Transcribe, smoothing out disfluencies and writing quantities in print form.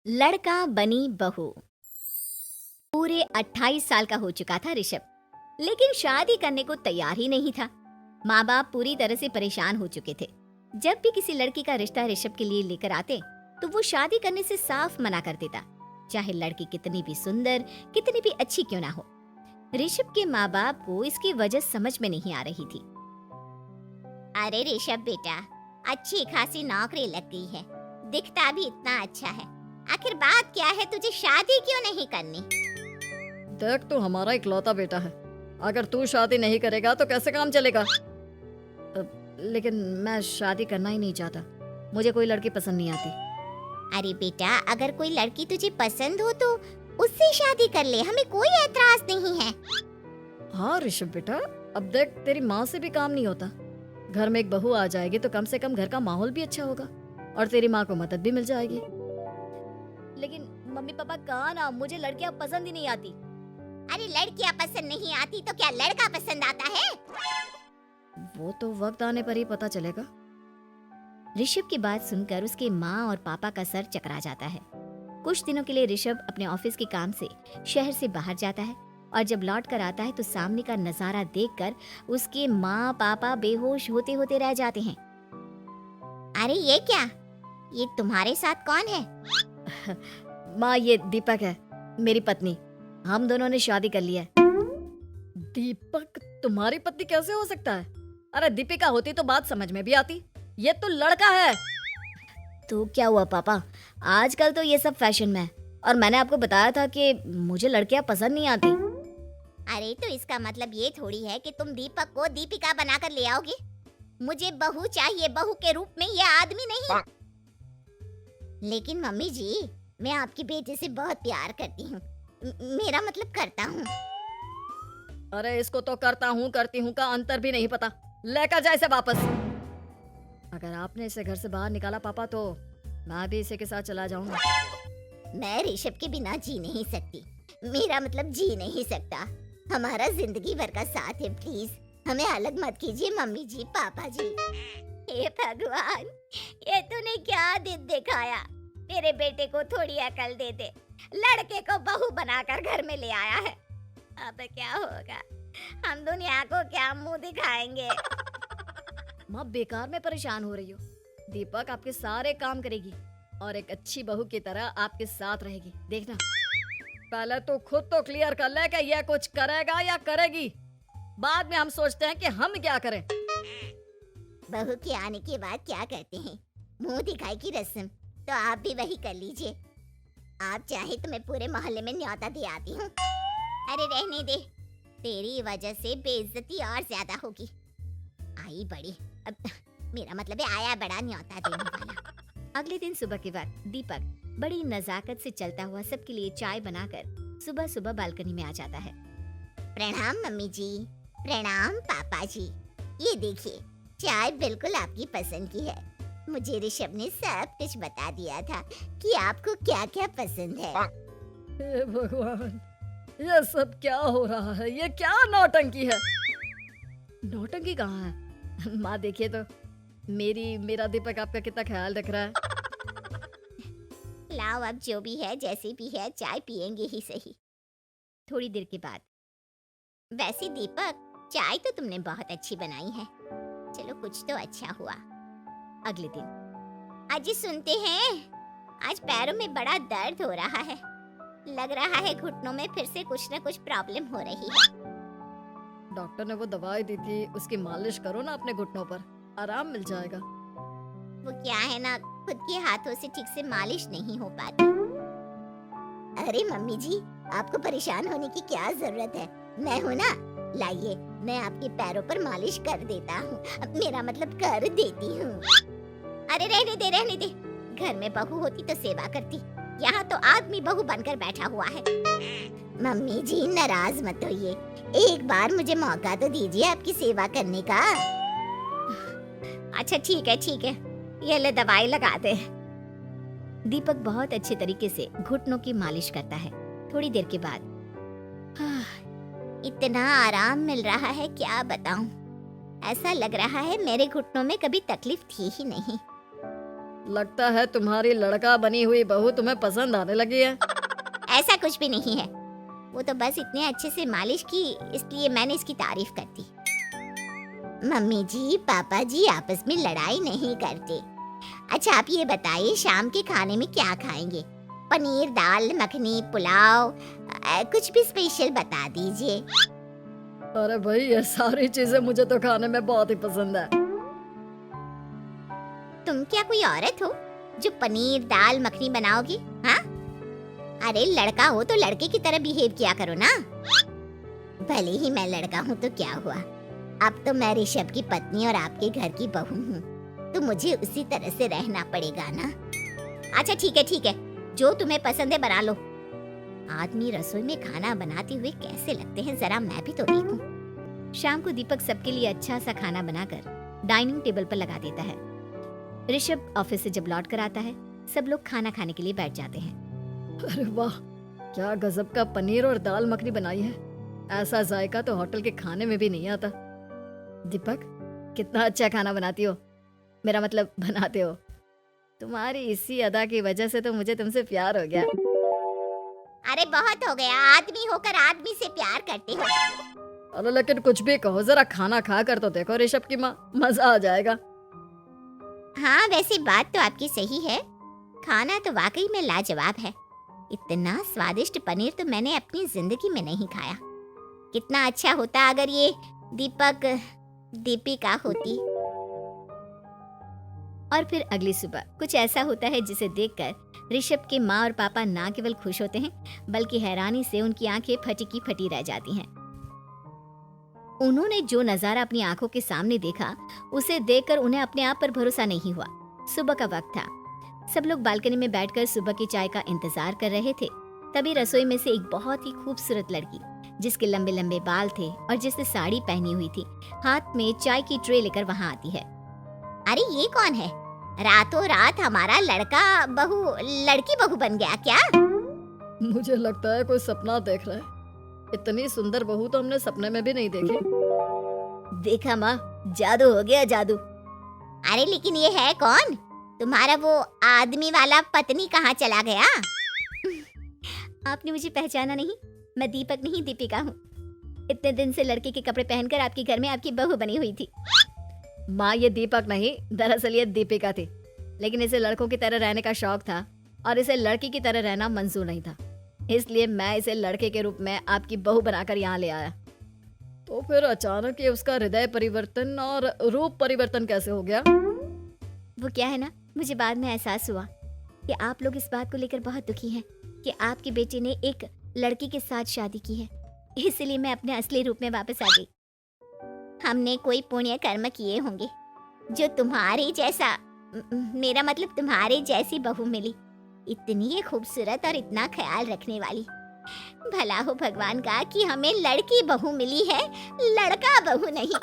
लड़का बनी बहू। पूरे 28 साल का हो चुका था ऋषभ, लेकिन शादी करने को तैयार ही नहीं था। माँ बाप पूरी तरह से परेशान हो चुके थे। जब भी किसी लड़की का रिश्ता ऋषभ के लिए लेकर आते तो वो शादी करने से साफ मना कर देता, चाहे लड़की कितनी भी सुंदर, कितनी भी अच्छी क्यों ना हो। ऋषभ के माँ बाप को इसकी वजह समझ में नहीं आ रही थी। अरे ऋषभ बेटा, अच्छी खासी नौकरी लग गई है, दिखता भी इतना अच्छा है, आखिर बात क्या है, तुझे शादी क्यों नहीं करनी? देख, तू हमारा इकलौता बेटा है, अगर तू शादी नहीं करेगा तो कैसे काम चलेगा? लेकिन मैं शादी करना ही नहीं चाहता, मुझे कोई लड़की पसंद नहीं आती। अरे बेटा, अगर कोई लड़की तुझे पसंद हो तो उससे शादी कर ले, हमें कोई एतराज नहीं है। हाँ ऋषभ बेटा, अब देख, तेरी माँ से भी काम नहीं होता। घर में एक बहू आ जाएगी तो कम से कम घर का माहौल भी अच्छा होगा और तेरी माँ को मदद भी मिल जाएगी। लेकिन मम्मी पापा कहा ना, मुझे लड़कियां पसंद ही नहीं आती। अरे लड़कियां पसंद नहीं आती तो क्या लड़का पसंद आता है? वो तो वक्त आने पर ही पता चलेगा। ऋषभ की बात सुनकर उसके माँ और पापा का सर चकरा जाता है। कुछ दिनों के लिए ऋषभ अपने ऑफिस के काम से शहर से बाहर जाता है और जब लौट कर आता है तो सामने का नजारा देखकर उसके माँ पापा बेहोश होते होते रह जाते हैं। अरे ये क्या, ये तुम्हारे साथ कौन है? माँ, ये दीपक है, मेरी पत्नी। हम दोनों ने शादी कर लिया है। दीपक तुम्हारी पत्नी कैसे हो सकता है? अरे दीपिका होती तो बात समझ में भी आती, ये तो लड़का है। तो क्या हुआ पापा, आजकल तो ये सब फैशन में है और मैंने आपको बताया था कि मुझे लड़कियां पसंद नहीं आती। अरे तो इसका मतलब ये थोड़ी है कि तुम दीपक को दीपिका बनाकर ले आओगे। मुझे बहू चाहिए, बहू के रूप में, ये आदमी नहीं। लेकिन मम्मी जी, मैं आपकी बेटे से बहुत प्यार करती हूँ, मेरा मतलब करता हूँ। अरे इसको तो करता हूँ करती हूँ का अंतर भी नहीं पता, लेकर जाए इसे वापस। अगर आपने इसे घर से बाहर निकाला पापा तो मैं भी इसे के साथ चला जाऊंगा। मैं ऋषभ के बिना जी नहीं सकती, मेरा मतलब जी नहीं सकता। हमारा जिंदगी भर का साथ है, प्लीज हमें अलग मत कीजिए मम्मी जी, पापा जी। हे भगवान, ये तूने क्या दिन दिखाया? मेरे बेटे को थोड़ी अकल दे दे, लड़के को बहू बनाकर घर में ले आया है। अब क्या होगा, हम दुनिया को क्या मुंह दिखाएंगे? माँ, बेकार में परेशान हो रही हो। दीपक आपके सारे काम करेगी और एक अच्छी बहू की तरह आपके साथ रहेगी, देखना। पहले तो खुद तो क्लियर कर ले कि यह कुछ करेगा या करेगी, बाद में हम सोचते हैं कि हम क्या करें। बहू के आने के बाद क्या करते हैं, मुंह दिखाई की रस्म, तो आप भी वही कर लीजिए। आप चाहे तो मैं पूरे मोहल्ले में न्योता दे आती हूँ। अरे रहने दे, तेरी वजह से बेइज्जती और ज्यादा होगी। आई बड़ी, अब मेरा मतलब है आया बड़ा न्योता देने वाला। अगले दिन सुबह के वक्त दीपक बड़ी नजाकत से चलता हुआ सबके लिए चाय बनाकर सुबह सुबह बालकनी में आ जाता है। प्रणाम मम्मी जी, प्रणाम पापा जी। ये देखिए, चाय बिल्कुल आपकी पसंद की है। मुझे ऋषभ ने सब कुछ बता दिया था कि आपको क्या क्या पसंद है। हे भगवान, ये सब क्या हो रहा है? ये क्या नौटंकी है? नौटंकी कहाँ है? माँ देखिए तो, मेरा दीपक आपका कितना ख्याल रख रहा है। लाओ, अब जो भी है, जैसे भी है, चाय पियेंगे ही सही। थोड़ी देर के बाद, वैसे दीपक, चाय तो तुमने बहुत अच्छी बनाई है, चलो कुछ तो अच्छा हुआ। अगले दिन, आज सुनते हैं, आज पैरों में बड़ा दर्द हो रहा है, लग रहा है घुटनों में फिर से कुछ न कुछ प्रॉब्लम हो रही है। डॉक्टर ने वो दवाई दी थी, उसकी मालिश करो ना अपने घुटनों पर, आराम मिल जाएगा। वो क्या है ना, खुद के हाथों से ठीक से मालिश नहीं हो पाती। अरे मम्मी जी, आपको परेशान होने की क्या जरूरत है, मैं हूँ ना, लाइए मैं आपके पैरों पर मालिश कर देता हूँ, मेरा मतलब कर देती हूँ। अरे रहने दे, रहने दे, घर में बहू होती तो सेवा करती, यहाँ तो आदमी बहू बनकर बैठा हुआ है। मम्मी जी नाराज मत होइए, एक बार मुझे मौका तो दीजिए आपकी सेवा करने का। अच्छा ठीक है ठीक है, ये ले दवाई लगा दे। दीपक बहुत अच्छे तरीके से घुटनों की मालिश करता है। थोड़ी देर के बाद, इतना आराम मिल रहा है क्या बताऊं, ऐसा लग रहा है मेरे घुटनों में कभी तकलीफ थी ही नहीं। लगता है तुम्हारी लड़का बनी हुई बहू तुम्हें पसंद आने लगी है। ऐसा कुछ भी नहीं है, वो तो बस इतने अच्छे से मालिश की इसलिए मैंने इसकी तारीफ कर दी। मम्मी जी पापा जी आपस में लड़ाई नहीं करते। अच्छा आप ये बताइए शाम के खाने में क्या खाएंगे? पनीर दाल मखनी पुलाव कुछ भी स्पेशल बता दीजिए। अरे भाई ये सारी चीजें मुझे तो खाने में बहुत ही पसंद है। तुम क्या कोई औरत हो जो पनीर दाल मखनी बनाओगी? हाँ अरे लड़का हो तो लड़के की तरह बिहेव किया करो ना। भले ही मैं लड़का हूँ तो क्या हुआ, अब तो मैं ऋषभ की पत्नी और आपके घर की बहू हूँ, तो मुझे उसी तरह से रहना पड़ेगा ना। अच्छा ठीक है जो तुम्हें पसंद है बना लो। आदमी रसोई में खाना बनाते हुए कैसे लगते हैं जरा मैं भी तो देखूं। शाम को दीपक सबके लिए अच्छा सा खाना बनाकर डाइनिंग टेबल पर लगा देता है। ऋषभ ऑफिस से जब लौट कर आता है सब लोग खाना खाने के लिए बैठ जाते हैं। अरे वाह क्या गजब का पनीर और दाल मखनी बनाई है, ऐसा जायका तो होटल के खाने में भी नहीं आता। दीपक कितना अच्छा खाना बनाती हो, मेरा मतलब बनाते हो। तुम्हारी इसी अदा की वजह से तो मुझे तुमसे प्यार हो गया। अरे बहुत हो गया, आदमी होकर आदमी से प्यार करते हो। अरे लेकिन कुछ भी कहो, जरा खाना खा कर तो देखो ऋषभ की माँ, मजा आ जाएगा। हाँ वैसे बात तो आपकी सही है, खाना तो वाकई में लाजवाब है। इतना स्वादिष्ट पनीर तो मैंने अपनी जिंदगी में नहीं खाया। कितना अच्छा होता अगर ये दीपिका होती। और फिर अगली सुबह कुछ ऐसा होता है जिसे देखकर ऋषभ के माँ और पापा ना केवल खुश होते हैं बल्कि हैरानी से उनकी आंखें फटी की फटी रह जाती हैं। उन्होंने जो नजारा अपनी आंखों के सामने देखा उसे देखकर उन्हें अपने आप पर भरोसा नहीं हुआ। सुबह का वक्त था, सब लोग बालकनी में बैठकर सुबह की चाय का इंतजार कर रहे थे। तभी रसोई में से एक बहुत ही खूबसूरत लड़की जिसके लंबे लंबे बाल थे और जिसने साड़ी पहनी हुई थी हाथ में चाय की ट्रे लेकर वहाँ आती है। अरे ये कौन है? रातों रात हमारा लड़की बहू बन गया क्या? मुझे लगता है कोई सपना देख रहा है, इतनी सुंदर बहू तो हमने सपने में भी नहीं देखी। देखा माँ, जादू हो गया जादू। अरे लेकिन ये है कौन? तुम्हारा वो आदमी वाला पत्नी कहाँ चला गया? आपने मुझे पहचाना नहीं? मैं दीपक नहीं दीपिका हूँ। इतने दिन से लड़के के कपड़े पहनकर आपके घर में आपकी बहू बनी हुई थी। माँ ये दीपक नहीं, दरअसल ये दीपिका थी, लेकिन इसे लड़कों की तरह रहने का शौक था और इसे लड़की की तरह रहना मंजूर नहीं था, इसलिए मैं इसे लड़के के रूप में आपकी बहू बनाकर यहाँ ले आया। तो फिर अचानक ये उसका हृदय परिवर्तन और रूप परिवर्तन कैसे हो गया? वो क्या है ना, मुझे बाद में एहसास हुआ कि आप लोग इस बात को लेकर बहुत दुखी हैं कि आपके बेटे ने एक लड़की के साथ शादी की है, इसलिए मैं अपने असली रूप में वापस आ गई। हमने कोई पुण्य कर्म किए होंगे जो तुम्हारे जैसा मेरा मतलब तुम्हारे जैसी बहू मिली, इतनी खूबसूरत और इतना ख्याल रखने वाली। भला हो भगवान का कि हमें लड़की बहू मिली है, लड़का बहू नहीं।